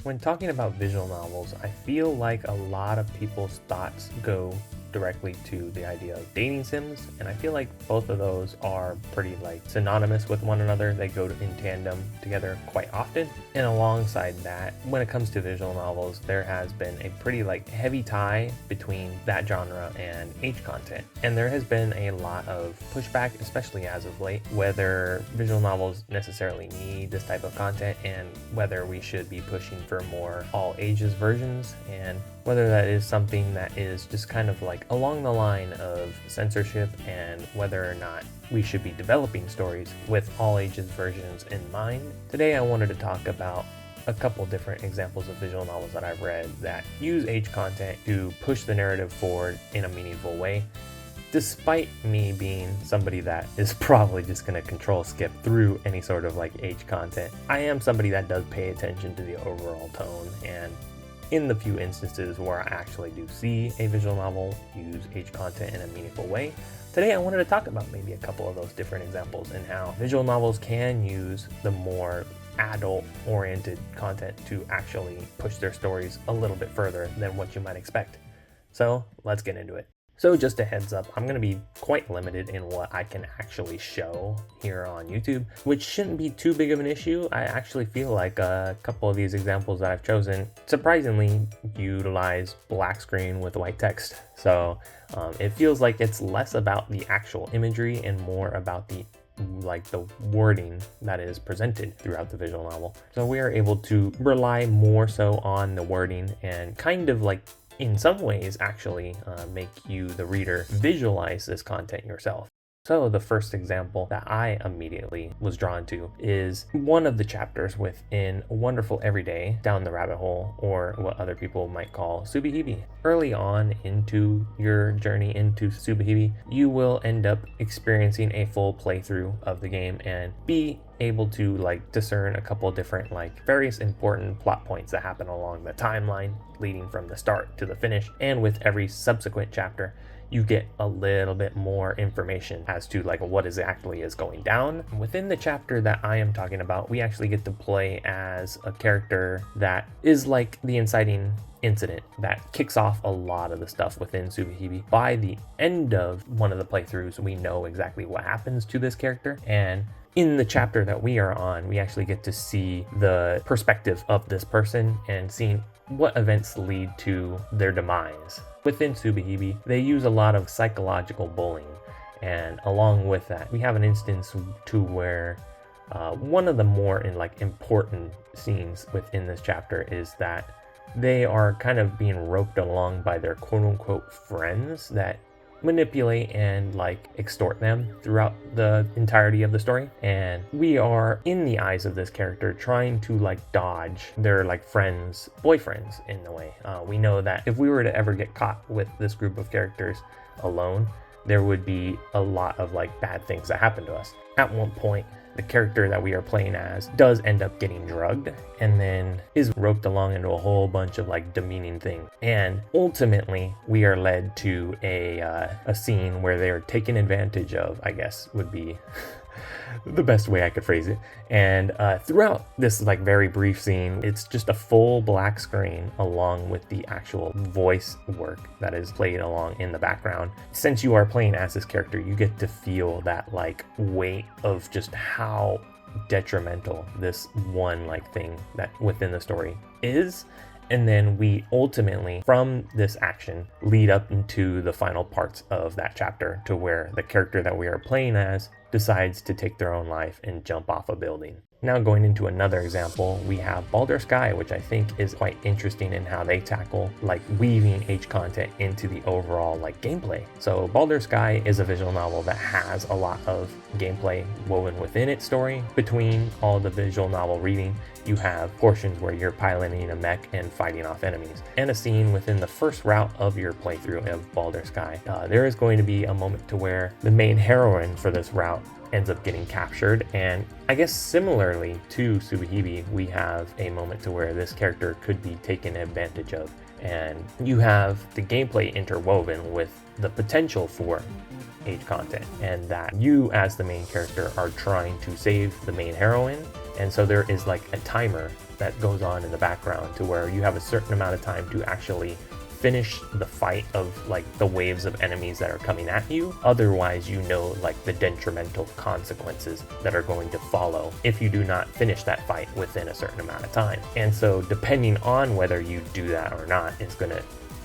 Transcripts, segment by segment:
When talking about visual novels, I feel like a lot of people's thoughts go directly to the idea of dating sims, and I feel like both of those are pretty like synonymous with one another. They go in tandem together quite often. And alongside that, when it comes to visual novels, there has been a pretty like heavy tie between that genre and age content. And there has been a lot of pushback, especially as of late, whether visual novels necessarily need this type of content and whether we should be pushing for more all ages versions, and whether that is something that is just kind of like along the line of censorship, and whether or not we should be developing stories with all ages versions in mind. Today I wanted to talk about a couple different examples of visual novels that I've read that use age content to push the narrative forward in a meaningful way. Despite me being somebody that is probably just going to control skip through any sort of like age content, I am somebody that does pay attention to the overall tone, and in the few instances where I actually do see a visual novel use age content in a meaningful way, today I wanted to talk about maybe a couple of those different examples and how visual novels can use the more adult-oriented content to actually push their stories a little bit further than what you might expect. So let's get into it. So just a heads up, I'm going to be quite limited in what I can actually show here on YouTube, which shouldn't be too big of an issue. I actually feel like a couple of these examples that I've chosen surprisingly utilize black screen with white text. So it feels like it's less about the actual imagery and more about the wording that is presented throughout the visual novel. So we are able to rely more so on the wording and kind of like in some ways actually make you, the reader, visualize this content yourself. So the first example that I immediately was drawn to is one of the chapters within Wonderful Everyday Down the Rabbit Hole, or what other people might call Tsubihime. Early on into your journey into Tsubihime, you will end up experiencing a full playthrough of the game and be able to like discern a couple different like various important plot points that happen along the timeline leading from the start to the finish. And with every subsequent chapter, you get a little bit more information as to like what exactly is going down. Within the chapter that I am talking about, we actually get to play as a character that is like the inciting incident that kicks off a lot of the stuff within Tsubihime. By the end of one of the playthroughs, we know exactly what happens to this character, and in the chapter that we are on, we actually get to see the perspective of this person and seeing what events lead to their demise. Within Tsubihime, they use a lot of psychological bullying, and along with that, we have an instance to where one of the more important scenes within this chapter is that they are kind of being roped along by their quote-unquote friends that manipulate and like extort them throughout the entirety of the story, and we are in the eyes of this character trying to like dodge their like friends boyfriends in a way. We know that if we were to ever get caught with this group of characters alone, there would be a lot of like bad things that happen to us. At one point, the character that we are playing as does end up getting drugged and then is roped along into a whole bunch of like demeaning things. And ultimately, we are led to a scene where they are taken advantage of, I guess would be the best way I could phrase it. And throughout this like very brief scene, it's just a full black screen along with the actual voice work that is played along in the background. Since you are playing as this character, you get to feel that like weight of just how detrimental this one like thing that within the story is. And then we ultimately, from this action, lead up into the final parts of that chapter to where the character that we are playing as decides to take their own life and jump off a building. Now going into another example, we have Baldur's Gate, which I think is quite interesting in how they tackle like weaving age content into the overall like gameplay. So Baldur's Gate is a visual novel that has a lot of gameplay woven within its story. Between all the visual novel reading, you have portions where you're piloting a mech and fighting off enemies, and a scene within the first route of your playthrough of Baldur's Gate. There is going to be a moment to where the main heroine for this route ends up getting captured, and I guess similarly to Tsubihime, we have a moment to where this character could be taken advantage of, and you have the gameplay interwoven with the potential for age content, and that you as the main character are trying to save the main heroine And so there is like a timer that goes on in the background to where you have a certain amount of time to actually finish the fight of like the waves of enemies that are coming at you. Otherwise, you know, like the detrimental consequences that are going to follow if you do not finish that fight within a certain amount of time. And so depending on whether you do that or not is going to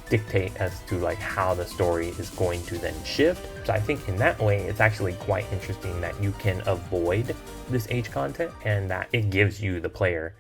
dictate as to like how the story is going to then shift. So I think in that way, it's actually quite interesting that you can avoid this age content and that it gives you, the player,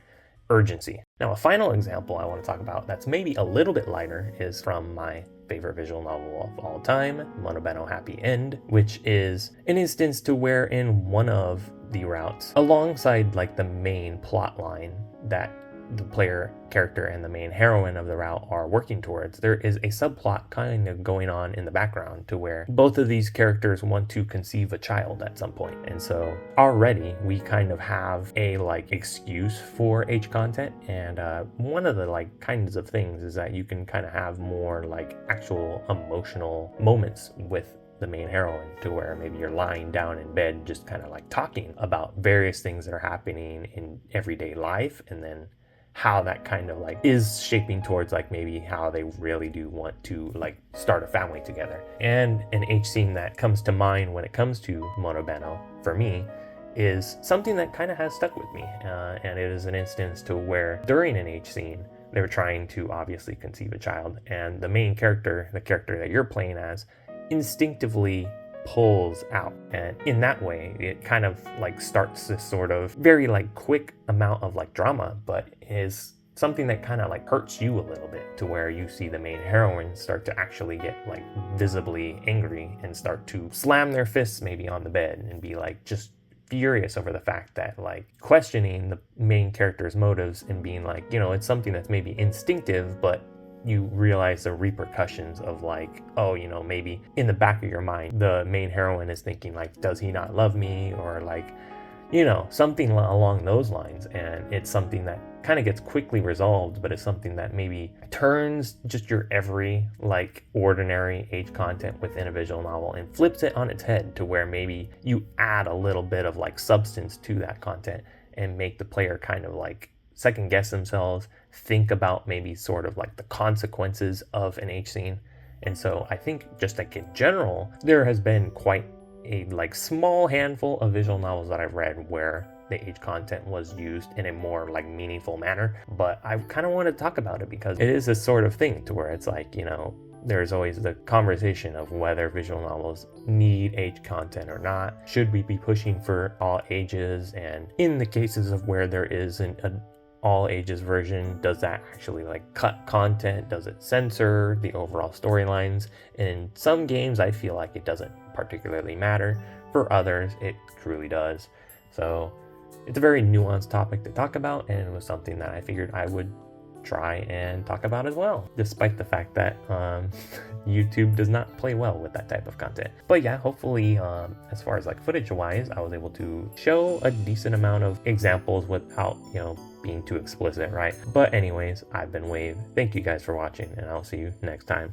urgency. Now, a final example I want to talk about that's maybe a little bit lighter is from my favorite visual novel of all time, Monobano Happy End, which is an instance to where in one of the routes, alongside like the main plot line that the player character and the main heroine of the route are working towards, there is a subplot kind of going on in the background to where both of these characters want to conceive a child at some point. And so already we kind of have a like excuse for H content. And one of the like kinds of things is that you can kind of have more like actual emotional moments with the main heroine, to where maybe you're lying down in bed just kind of like talking about various things that are happening in everyday life, and then how that kind of like is shaping towards like maybe how they really do want to like start a family together. And an H scene that comes to mind when it comes to Monobano for me is something that kind of has stuck with me, and it is an instance to where during an H scene they were trying to obviously conceive a child, and the main character, the character that you're playing as, instinctively pulls out, and in that way it kind of like starts this sort of very like quick amount of like drama, but is something that kind of like hurts you a little bit, to where you see the main heroine start to actually get like visibly angry and start to slam their fists maybe on the bed and be like just furious over the fact that like questioning the main character's motives and being like, you know, it's something that's maybe instinctive, but you realize the repercussions of like, oh, you know, maybe in the back of your mind, the main heroine is thinking like, does he not love me? Or like, you know, something along those lines. And it's something that kind of gets quickly resolved, but it's something that maybe turns just your every like ordinary age content within a visual novel and flips it on its head, to where maybe you add a little bit of like substance to that content and make the player kind of like second guess themselves, think about maybe sort of like the consequences of an H scene. And so I think just like in general, there has been quite a like small handful of visual novels that I've read where the H content was used in a more like meaningful manner. But I kind of want to talk about it because it is this sort of thing to where it's like, you know, there's always the conversation of whether visual novels need H content or not. Should we be pushing for all ages? And in the cases of where there is an all ages version, does that actually like cut content? Does it censor the overall storylines? In some games, I feel like it doesn't particularly matter. For others, it truly does. So it's a very nuanced topic to talk about, and it was something that I figured I would try and talk about as well, despite the fact that YouTube does not play well with that type of content. But yeah, hopefully as far as like footage wise, I was able to show a decent amount of examples without, you know, being too explicit, right? But anyways, I've been Wave. Thank you guys for watching, and I'll see you next time.